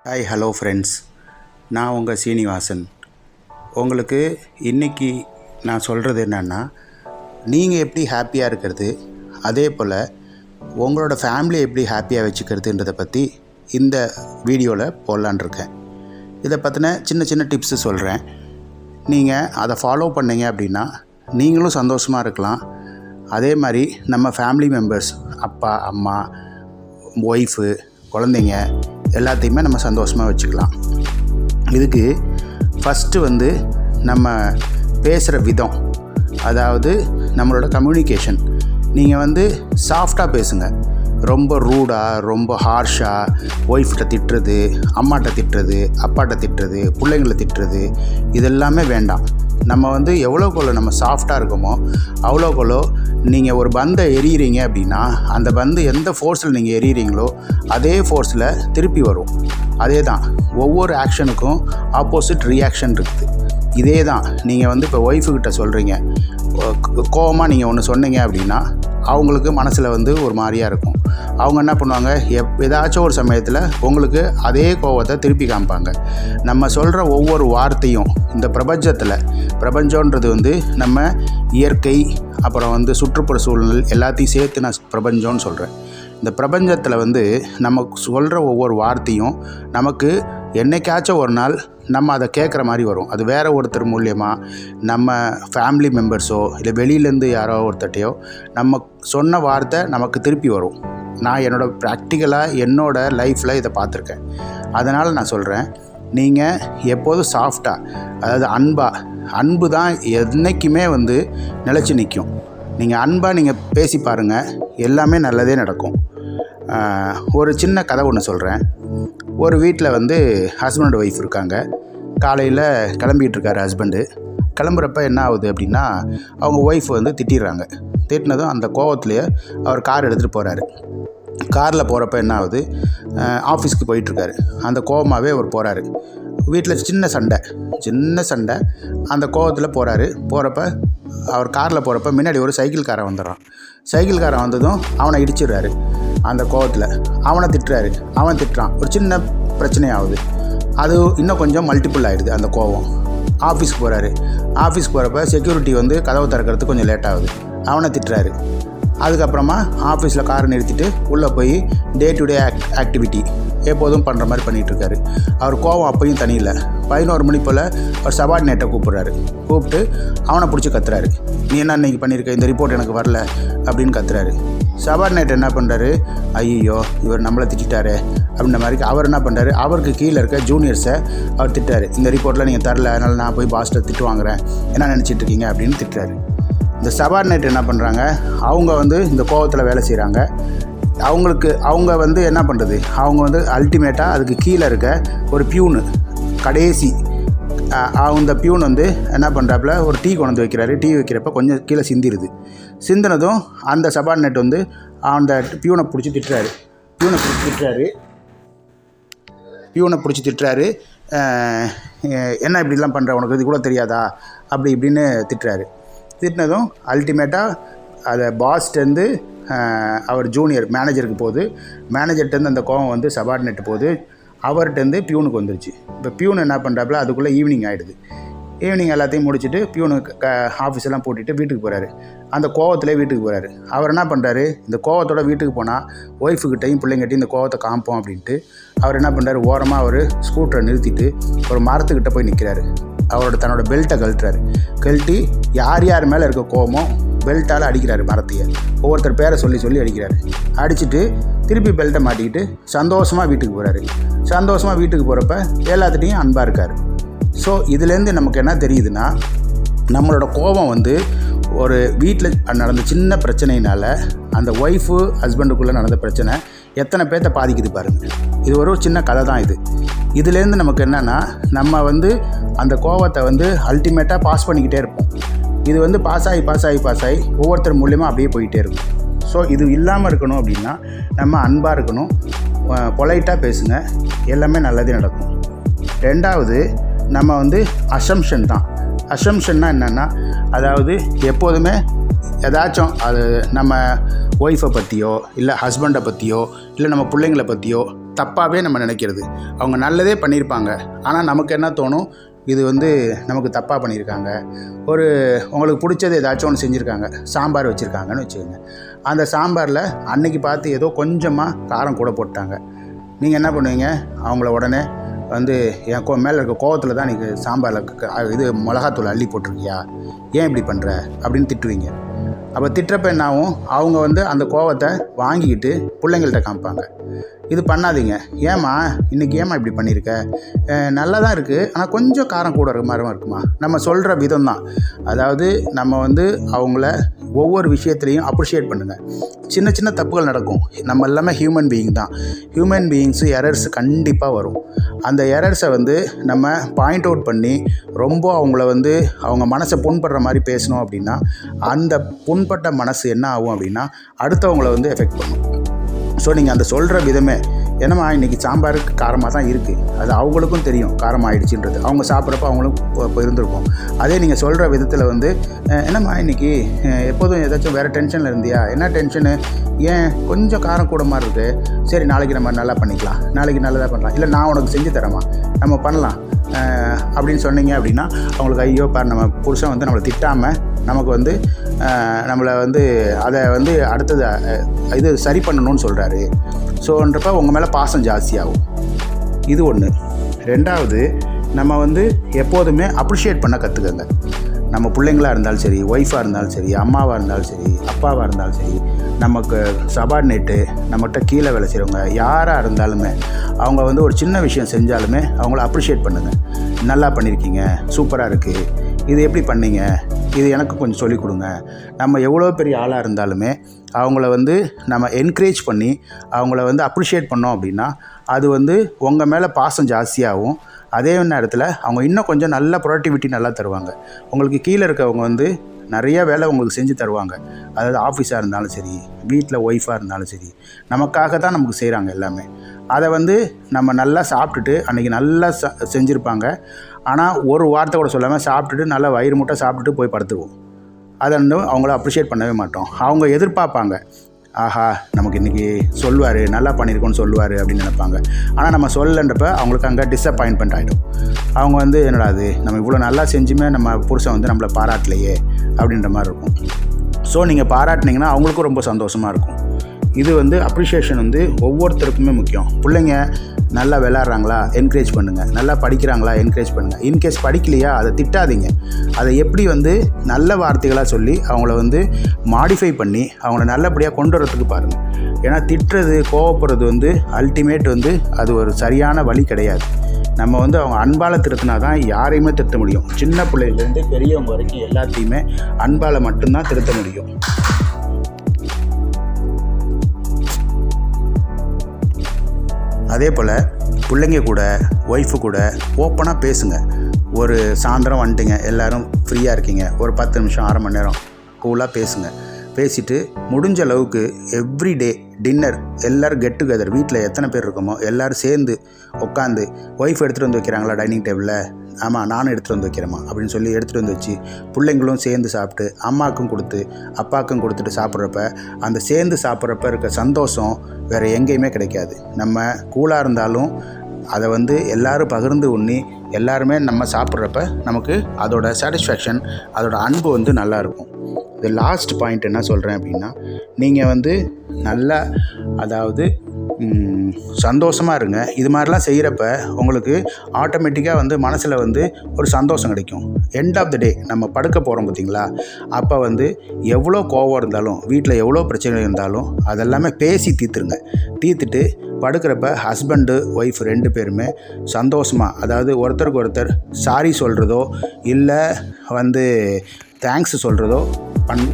Hi hello friends, நான் உங்கள் சீனிவாசன். உங்களுக்கு இன்றைக்கி நான் சொல்கிறது என்னென்னா, நீங்கள் எப்படி ஹாப்பியாக இருக்கிறது, அதே போல் உங்களோட ஃபேமிலியை எப்படி ஹாப்பியாக வச்சுக்கிறதுன்றதை பற்றி இந்த வீடியோவில் போடலான் இருக்கேன். இதை பற்றின சின்ன சின்ன டிப்ஸு சொல்கிறேன். நீங்கள் அதை ஃபாலோ பண்ணிங்க அப்படின்னா நீங்களும் சந்தோஷமாக இருக்கலாம். அதே மாதிரி நம்ம ஃபேமிலி மெம்பர்ஸ், அப்பா அம்மா, ஒய்ஃபு, குழந்தைங்க எல்லாத்தையுமே நம்ம சந்தோஷமாக வச்சுக்கலாம். இதுக்கு ஃபஸ்ட்டு நம்ம பேசுகிற விதம், அதாவது நம்மளோட கம்யூனிகேஷன். நீங்கள் சாஃப்டாக பேசுங்க. ரொம்ப ரூடாக, ரொம்ப ஹார்ஷாக ஒய்ஃப்கிட்ட திட்டுறது, அம்மாட்ட திட்டுறது, அப்பாட்ட திட்டுறது, பிள்ளைங்களை திட்டுறது இதெல்லாமே வேண்டாம். நம்ம எவ்வளோக்கெவ்வளோ நம்ம சாஃப்டாக இருக்கோமோ அவ்வளோக்கெவ்வளோ நீங்கள் ஒரு பந்தை எறிகிறீங்க அப்படின்னா அந்த பந்து எந்த ஃபோர்ஸில் நீங்கள் எறிகிறீங்களோ அதே ஃபோர்ஸில் திருப்பி வரும். அதே தான் ஒவ்வொரு ஆக்ஷனுக்கும் ஆப்போசிட் ரியாக்ஷன் இருக்குது. இதே தான் நீங்கள் இப்போ ஒய்ஃபுக்கிட்ட சொல்கிறீங்க, கோவமாக நீங்கள் ஒன்று சொன்னீங்க அப்படின்னா அவங்களுக்கு மனசில் ஒரு மாதிரியாக இருக்கும். அவங்க என்ன பண்ணுவாங்க, ஏதாச்சும் ஒரு சமயத்தில் உங்களுக்கு அதே கோவத்தை திருப்பி காமிப்பாங்க. நம்ம சொல்கிற ஒவ்வொரு வார்த்தையும் இந்த பிரபஞ்சன்றது நம்ம இயற்கை, அப்புறம் சுற்றுப்புற சூழ்நிலை எல்லாத்தையும் சேர்த்து நான் பிரபஞ்சம்னு சொல்கிறேன். இந்த பிரபஞ்சத்தில் நம்ம சொல்கிற ஒவ்வொரு வார்த்தையும் நமக்கு என்னைக்காச்சும் ஒரு நாள் நம்ம அதை கேட்குற மாதிரி வரும். அது வேறு ஒருத்தர் மூலியமாக, நம்ம ஃபேமிலி மெம்பர்ஸோ இல்லை வெளியிலேருந்து யாரோ ஒருத்தட்டையோ நம்ம சொன்ன வார்த்தை நமக்கு திருப்பி வரும். நான் என்னோடய லைஃப்பில் இதை பார்த்துருக்கேன். அதனால் நான் சொல்கிறேன், நீங்கள் எப்போதும் சாஃப்டாக, அதாவது அன்பு தான் என்றைக்குமே நிலச்சி நிற்கும். நீங்கள் அன்பாக நீங்கள் பேசி பாருங்கள், எல்லாமே நல்லதே நடக்கும். ஒரு சின்ன கதை ஒன்று சொல்கிறேன். ஒரு வீட்டில் ஹஸ்பண்ட் ஒய்ஃப் இருக்காங்க. காலையில் கிளம்பிகிட்டு இருக்கார் ஹஸ்பண்டு. கிளம்புறப்ப என்ன ஆகுது அப்படின்னா, அவங்க ஒய்ஃப் திட்டிடுறாங்க. திட்டினதும் அந்த கோவத்துலேயே அவர் கார் எடுத்துகிட்டு போகிறாரு. காரில் போகிறப்ப என்ன ஆகுது, ஆஃபீஸ்க்கு போயிட்டுருக்காரு. அந்த கோவமாகவே அவர் போகிறாரு. வீட்டில் சின்ன சண்டை அந்த கோவத்தில் போகிறப்ப அவர் காரில் போகிறப்ப முன்னாடி ஒரு சைக்கிள்காரன் வந்துடுறான். சைக்கிள்காரன் வந்ததும் அவனை இடிச்சிடுறாரு. அந்த கோவத்தில் அவனை திட்டுறாரு. அவன் திட்டுறான். ஒரு சின்ன பிரச்சனையாகுது. அது இன்னும் கொஞ்சம் மல்டிபிள் ஆகிடுது அந்த கோவம். ஆஃபீஸ்க்கு போகிறப்ப செக்யூரிட்டி கதவை திறக்கிறதுக்கு கொஞ்சம் லேட் ஆகுது. அவனை திட்டுறாரு. அதுக்கப்புறமா ஆஃபீஸில் காரை நிறுத்திட்டு உள்ளே போய் டே டு டே ஆக்டிவிட்டி எப்போதும் பண்ணுற மாதிரி பண்ணிகிட்ருக்காரு. அவர் கோவம் அப்பையும் தனியில்லை. 11 மணி போல் ஒரு சபார்டினேட்டை கூப்பிட்டு அவனை பிடிச்சி கத்துறாரு. நீ என்ன இன்றைக்கி பண்ணியிருக்க, இந்த ரிப்போர்ட் எனக்கு வரல அப்படின்னு கத்துறாரு. சபார்டினேட் என்ன பண்ணுறாரு, ஐயோ இவர் நம்மளை திட்டாரு அப்படின்ற மாதிரி அவர் என்ன பண்ணுறாரு, அவருக்கு கீழே இருக்க ஜூனியர்ஸை அவர் திட்டாரு. இந்த ரிப்போர்ட்டில் நீங்கள் தரல, அதனால் நான் போய் பாஸ்ட்டை திட்டு வாங்குறேன், என்ன நினச்சிட்டு இருக்கீங்க அப்படின்னு திட்டுறாரு. இந்த சபார்டினேட் என்ன பண்ணுறாங்க, அவங்க இந்த கோவத்தில் வேலை செய்கிறாங்க. அவங்க என்ன பண்ணுறது, அவங்க அல்டிமேட்டாக அதுக்கு கீழே இருக்க ஒரு பியூனு, கடைசி அந்த பியூன் என்ன பண்ணுறாப்புல, ஒரு டீ கொண்டு வைக்கிறாரு. டீ வைக்கிறப்ப கொஞ்சம் கீழே சிந்தினதும் அந்த சபார்டினேட் அந்த பியூனை பிடிச்சி திட்டுறாரு. என்ன இப்படிலாம் பண்ணுற, உனக்கு இது கூட தெரியாதா அப்படி இப்படின்னு திட்டினதும் அல்டிமேட்டாக அதை பாஸ்டேருந்து அவர் ஜூனியர் மேனேஜருக்கு போகுது. மேனேஜர்கிட்டருந்து அந்த கோவம் சபார்டினேட் போகுது. அவர்கிட்டருந்து பியூனுக்கு வந்துருச்சு. இப்போ பியூன் என்ன பண்ணுறாப்புல, அதுக்குள்ளே ஈவினிங் ஆகிடுது. ஈவினிங் எல்லாத்தையும் முடிச்சுட்டு பியூனுக்கு ஆஃபீஸெல்லாம் போட்டுட்டு வீட்டுக்கு போகிறாரு. அந்த கோவத்திலே வீட்டுக்கு போகிறாரு. அவர் என்ன பண்ணுறாரு, இந்த கோவத்தோட வீட்டுக்கு போனால் ஒய்ஃபுக்கிட்டையும் பிள்ளைங்கிட்டையும் இந்த கோவத்தை காமிப்போம் அப்படின்ட்டு அவர் என்ன பண்ணுறாரு, ஓரமாக ஒரு ஸ்கூட்டரை நிறுத்திட்டு ஒரு மரத்துக்கிட்ட போய் நிற்கிறாரு. தன்னோட பெல்ட்டை கழட்டி யார் மேலே இருக்க கோவமோ பெல்ட்டால் அடிக்கிறாரு. மரத்தையை ஒவ்வொருத்தர் பேரை சொல்லி அடிக்கிறாரு. அடிச்சுட்டு திருப்பி பெல்ட்டை மாட்டிக்கிட்டு சந்தோஷமாக வீட்டுக்கு போகிறாரு. சந்தோஷமாக வீட்டுக்கு போகிறப்ப எல்லாத்துட்டையும் அன்பாக இருக்கார். ஸோ இதுலேருந்து நமக்கு என்ன தெரியுதுன்னா, நம்மளோட கோபம் ஒரு வீட்டில் நடந்த சின்ன பிரச்சனையினால் அந்த ஒய்ஃபு ஹஸ்பண்டுக்குள்ளே நடந்த பிரச்சனை எத்தனை பேர்த்த பாதிக்குது பாருங்கள். இது ஒரு சின்ன கதை தான் இது. இதுலேருந்து நமக்கு என்னென்னா, நம்ம அந்த கோபத்தை அல்டிமேட்டாக பாஸ் பண்ணிக்கிட்டே இருப்போம். இது பாஸ் ஆகி ஒவ்வொருத்தர் மூலியமாக அப்படியே போயிட்டே இருக்கும். ஸோ இது இல்லாமல் இருக்கணும் அப்படின்னா நம்ம அன்பாக இருக்கணும், பொலைட்டாக பேசுங்க, எல்லாமே நல்லதே நடக்கும். ரெண்டாவது, நம்ம அசம்ஷன் தான். அசம்ஷன்னா என்னென்னா, அதாவது எப்போதுமே ஏதாச்சும் அது நம்ம ஒய்ஃபை பற்றியோ இல்லை ஹஸ்பண்டை பற்றியோ இல்லை நம்ம பிள்ளைங்களை பற்றியோ தப்பாகவே நம்ம நினைக்கிறது. அவங்க நல்லதே பண்ணியிருப்பாங்க, ஆனால் நமக்கு என்ன தோணும், இது வந்து நமக்கு தப்பாக பண்ணியிருக்காங்க. உங்களுக்கு பிடிச்சது ஏதாச்சும் ஒன்று செஞ்சுருக்காங்க, சாம்பார் வச்சுருக்காங்கன்னு வச்சுக்கோங்க. அந்த சாம்பாரில் அன்னைக்கு பார்த்து ஏதோ கொஞ்சமாக காரம் கூட போட்டாங்க. நீங்கள் என்ன பண்ணுவீங்க, அவங்கள உடனே வந்து என் மேலே இருக்க கோவத்தில் தான் நீங்கள் சாம்பாரில் மிளகாத்தூள் அள்ளி போட்டிருக்கியா, ஏன் இப்படி பண்ணுற அப்படின்னு திட்டுவீங்க. அப்போ திட்டுறப்ப என்ன ஆகும், அவங்க வந்து அந்த கோவத்தை வாங்கிக்கிட்டு பிள்ளைங்கள்ட்ட காமிப்பாங்க. இது பண்ணாதீங்க, ஏம்மா இன்றைக்கி ஏம்மா இப்படி பண்ணியிருக்க, நல்லா தான் இருக்குது, ஆனால் கொஞ்சம் காரம் கூட இருக்க மாதிரி இருக்குமா. நம்ம சொல்கிற விதம் தான். அதாவது நம்ம வந்து அவங்கள ஒவ்வொரு விஷயத்துலையும் அப்ரிஷியேட் பண்ணுங்கள். சின்ன சின்ன தப்புகள் நடக்கும், நம்ம எல்லாமே ஹியூமன் பீயிங் தான். ஹியூமன் பீயிங்ஸு எரர்ஸ் கண்டிப்பாக வரும். அந்த எரர்ஸை வந்து நம்ம பாயிண்ட் அவுட் பண்ணி ரொம்ப அவங்கள வந்து அவங்க மனசை புண்படுற மாதிரி பேசணும் அப்படின்னா, அந்த புண்பட்ட மனசு என்ன ஆகும் அப்படின்னா அடுத்தவங்கள வந்து எஃபெக்ட் பண்ணும். ஸோ நீங்கள் அந்த சொல்கிற விதமே, என்னம்மா இன்றைக்கி சாம்பாருக்கு காரமாக தான் இருக்குது, அது அவங்களுக்கும் தெரியும் காரம் ஆகிடுச்சின்றது, அவங்க சாப்பிட்றப்ப அவங்களும் இருந்திருக்கும். அதே நீங்கள் சொல்கிற விதத்தில் வந்து, என்னம்மா இன்றைக்கி எப்போதும் ஏதாச்சும் வேறு டென்ஷனில் இருந்தியா, என்ன டென்ஷனு, ஏன் கொஞ்சம் காரம் கூட மாதிரி இருக்குது, சரி நாளைக்கு நம்ம நல்லா பண்ணிக்கலாம், நாளைக்கு நல்லதாக பண்ணலாம், இல்லை நான் உனக்கு செஞ்சு தரேம்மா, நம்ம பண்ணலாம் அப்படின்னு சொன்னீங்க அப்படின்னா அவங்களுக்கு ஐயோ பாரு, நம்ம புருஷன் வந்து நம்மளை திட்டாமல் நமக்கு வந்து நம்மளை வந்து அதை வந்து அடுத்தது சரி பண்ணணும்னு சொல்கிறாரு. ஸோன்றப்ப உங்கள் மேலே பாசம் ஜாஸ்தியாகும். இது ஒன்று. ரெண்டாவது, நம்ம வந்து எப்போதுமே அப்ரிஷியேட் பண்ண கற்றுக்கங்க. நம்ம பிள்ளைங்களாக இருந்தாலும் சரி, ஒய்ஃபாக இருந்தாலும் சரி, அம்மாவாக இருந்தாலும் சரி, அப்பாவாக இருந்தாலும் சரி, நமக்கு சபார்டினேட்டு, நம்மகிட்ட கீழே வேலை செய்கிறவங்க யாராக இருந்தாலுமே அவங்க வந்து ஒரு சின்ன விஷயம் செஞ்சாலுமே அவங்கள அப்ரிஷியேட் பண்ணுங்கள். நல்லா பண்ணியிருக்கீங்க, சூப்பராக இருக்குது, இது எப்படி பண்ணீங்க, இது எனக்கு கொஞ்சம் சொல்லிக் கொடுங்க. நம்ம எவ்வளோ பெரிய ஆளாக இருந்தாலுமே அவங்கள வந்து நம்ம என்கரேஜ் பண்ணி அவங்கள வந்து அப்ரிஷியேட் பண்ணோம் அப்படின்னா அது வந்து உங்கள் மேலே பாசம் ஜாஸ்தியாகும். அதே நேரத்தில் அவங்க இன்னும் கொஞ்சம் நல்ல ப்ரொடக்டிவிட்டி நல்லா தருவாங்க. உங்களுக்கு கீழே இருக்கவங்க வந்து நிறைய வேலை உங்களுக்கு செஞ்சு தருவாங்க. அதாவது ஆஃபீஸாக இருந்தாலும் சரி, வீட்டில் ஒய்ஃபாக இருந்தாலும் சரி, நமக்காக தான் நமக்கு செய்கிறாங்க எல்லாமே. அதை வந்து நம்ம நல்லா சாப்பிட்டுட்டு அன்றைக்கி நல்லா செஞ்சுருப்பாங்க, ஆனால் ஒரு வார்த்தை கூட சொல்லாமல் சாப்பிட்டுட்டு நல்லா வயிறு முட்டை சாப்பிட்டுட்டு போய் படுத்துருவோம். அதை வந்து அவங்கள அப்ரிஷியேட் பண்ணவே மாட்டோம். அவங்க எதிர்பார்ப்பாங்க, ஆஹா நமக்கு இன்றைக்கி சொல்லுவார், நல்லா பண்ணியிருக்கோன்னு சொல்லுவார் அப்படின்னு நினைப்பாங்க. ஆனால் நம்ம சொல்லன்றப்ப அவங்களுக்கு அங்கே டிஸப்பாயின்மெண்ட் ஆகிடும். அவங்க வந்து என்னடா அது, நம்ம இவ்வளோ நல்லா செஞ்சுமே நம்ம புருஷன் வந்து நம்மளை பாராட்டலையே அப்படின்ற மாதிரி இருக்கும். ஸோ நீங்கள் பாராட்டினீங்கன்னா அவங்களுக்கும் ரொம்ப சந்தோஷமாக இருக்கும். இது வந்து அப்ரிஷியேஷன் வந்து ஒவ்வொருத்தருக்குமே முக்கியம். பிள்ளைங்க நல்லா விளையாடுறாங்களா, என்கரேஜ் பண்ணுங்கள். நல்லா படிக்கிறாங்களா, என்கரேஜ் பண்ணுங்கள். இன்கேஸ் படிக்கலையா அதை திட்டாதீங்க. அதை எப்படி வந்து நல்ல வார்த்தைகளாக சொல்லி அவங்கள வந்து மாடிஃபை பண்ணி அவங்கள நல்லபடியாக கொண்டு வரத்துக்கு பாருங்கள். ஏன்னா திட்டுறது, கோவப்படுறது வந்து அல்டிமேட் வந்து அது ஒரு சரியான வழி கிடையாது. நம்ம வந்து அவங்க அன்பால் திருத்தினா தான் யாரையுமே திருத்த முடியும். சின்ன பிள்ளைலேருந்து பெரியவங்க வரைக்கும் எல்லாத்தையுமே அன்பால் மட்டும்தான் திருத்த முடியும். அதே போல் பிள்ளைங்க கூட, ஒய்ஃபு கூட ஓப்பனாக பேசுங்க. ஒரு சாயந்தரம் வந்துட்டுங்க, எல்லோரும் ஃப்ரீயாக இருக்கீங்க, ஒரு 10 நிமிஷம், அரை மணி நேரம் கூலாக பேசுங்க. பேசிவிட்டு முடிஞ்ச அளவுக்கு எவ்ரிடே டின்னர் எல்லோரும் கெட் டுகெதர், வீட்டில் எத்தனை பேர் இருக்கோமோ எல்லோரும் சேர்ந்து உட்காந்து, ஒய்ஃப் எடுத்துகிட்டு வந்து வைக்கிறாங்களா டைனிங் டேபிளில், ஆமாம் நானும் எடுத்துகிட்டு வந்து வைக்கிறேம்மா அப்படின்னு சொல்லி எடுத்துகிட்டு வந்து வச்சு பிள்ளைங்களும் சேர்ந்து சாப்பிட்டு அம்மாவுக்கும் கொடுத்து அப்பாவுக்கும் கொடுத்துட்டு சாப்பிட்றப்ப அந்த சேர்ந்து சாப்பிட்றப்ப இருக்க சந்தோஷம் வேறு எங்கேயுமே கிடைக்காது. நம்ம கூலாக இருந்தாலும் அதை வந்து எல்லோரும் பகிர்ந்து உண்ணி எல்லாருமே நம்ம சாப்பிட்றப்ப நமக்கு அதோட சாட்டிஸ்ஃபேக்ஷன், அதோட அன்பு வந்து நல்லாயிருக்கும். இது லாஸ்ட் பாயிண்ட் என்ன சொல்கிறேன் அப்படின்னா, நீங்கள் வந்து நல்லா அதாவது சந்தோஷமாக இருங்க. இது மாதிரிலாம் செய்கிறப்ப உங்களுக்கு ஆட்டோமேட்டிக்காக வந்து மனசில் வந்து ஒரு சந்தோஷம் கிடைக்கும். எண்ட் ஆஃப் த டே நம்ம படுக்க போகிறோம் பார்த்திங்களா, அப்போ வந்து எவ்வளோ கோவம் இருந்தாலும், வீட்டில் எவ்வளோ பிரச்சனை இருந்தாலும் அதெல்லாமே பேசி தீர்த்துட்டு படுக்கிறப்ப ஹஸ்பண்டு ஒய்ஃப் 2 பேருமே சந்தோஷமாக, அதாவது ஒருத்தருக்கு ஒருத்தர் சாரி சொல்கிறதோ இல்லை வந்து தேங்க்ஸ் சொல்கிறதோ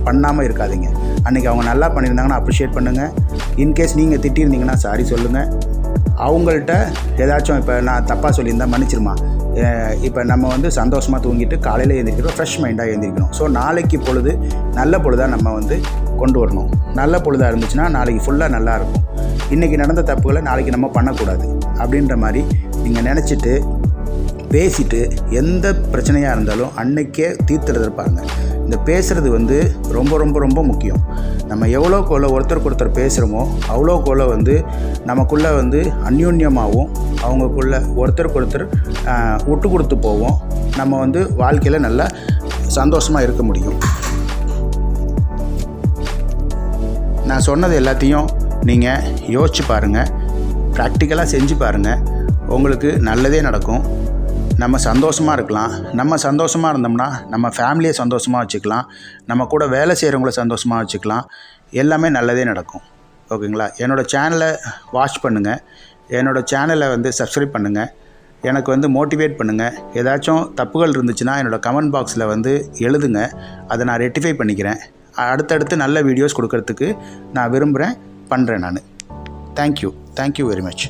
பண்ணாமல் இருக்காதீங்க. அன்றைக்கி அவங்க நல்லா பண்ணியிருந்தாங்கன்னா அப்ரிஷியேட் பண்ணுங்கள். இன்கேஸ் நீங்கள் திட்டியிருந்தீங்கன்னா சாரி சொல்லுங்கள். அவங்கள்ட்ட ஏதாச்சும் இப்போ நான் தப்பாக சொல்லியிருந்தால் மன்னிச்சிருமா, இப்போ நம்ம வந்து சந்தோஷமாக தூங்கிட்டு காலையில் எழுந்திரிக்கிறோம், ஃப்ரெஷ் மைண்டாக எழுந்திரிக்கணும். ஸோ நாளைக்கு பொழுது நல்ல பொழுதாக நம்ம வந்து கொண்டு வரணும். நல்ல பொழுதாக இருந்துச்சுன்னா நாளைக்கு ஃபுல்லாக நல்லாயிருக்கும். இன்றைக்கி நடந்த தப்புகளை நாளைக்கு நம்ம பண்ணக்கூடாது அப்படின்ற மாதிரி நீங்கள் நினச்சிட்டு பேசிட்டு எந்த பிரச்சனையாக இருந்தாலும் அன்னைக்கே தீர்த்துறது இருப்பாங்க. இந்த பேசுகிறது வந்து ரொம்ப ரொம்ப ரொம்ப முக்கியம். நம்ம எவ்வளோக்கு எவ்வளோ ஒருத்தருக்கு ஒருத்தர் பேசுகிறோமோ அவ்வளோக்கு எவ்வளோ வந்து நமக்குள்ளே வந்து அந்யோன்யமாகவும் அவங்களுக்குள்ள ஒருத்தருக்கு ஒருத்தர் விட்டு கொடுத்து போவோம். நம்ம வந்து வாழ்க்கையில் நல்லா சந்தோஷமாக இருக்க முடியும். நான் சொன்னது எல்லாத்தையும் நீங்கள் யோசிச்சு பாருங்கள், ப்ராக்டிக்கலாக செஞ்சு பாருங்கள். உங்களுக்கு நல்லதே நடக்கும். நம்ம சந்தோஷமாக இருக்கலாம். நம்ம சந்தோஷமாக இருந்தோம்னா நம்ம ஃபேமிலியை சந்தோஷமாக வச்சுக்கலாம். நம்ம கூட வேலை செய்கிறவங்கள சந்தோஷமாக வச்சுக்கலாம். எல்லாமே நல்லதே நடக்கும். ஓகேங்களா? என்னோடய சேனலை வாட்ச் பண்ணுங்கள். என்னோடய சேனலை வந்து சப்ஸ்கிரைப் பண்ணுங்கள். எனக்கு வந்து மோட்டிவேட் பண்ணுங்கள். ஏதாச்சும் தப்புகள் இருந்துச்சுன்னா என்னோடய கமெண்ட் பாக்ஸில் வந்து எழுதுங்க. அதை நான் ரெக்டிஃபை பண்ணிக்கிறேன். அடுத்தடுத்து நல்ல வீடியோஸ் கொடுக்கறதுக்கு நான் விரும்புகிறேன், பண்ணுறேன் நான். Thank you very much.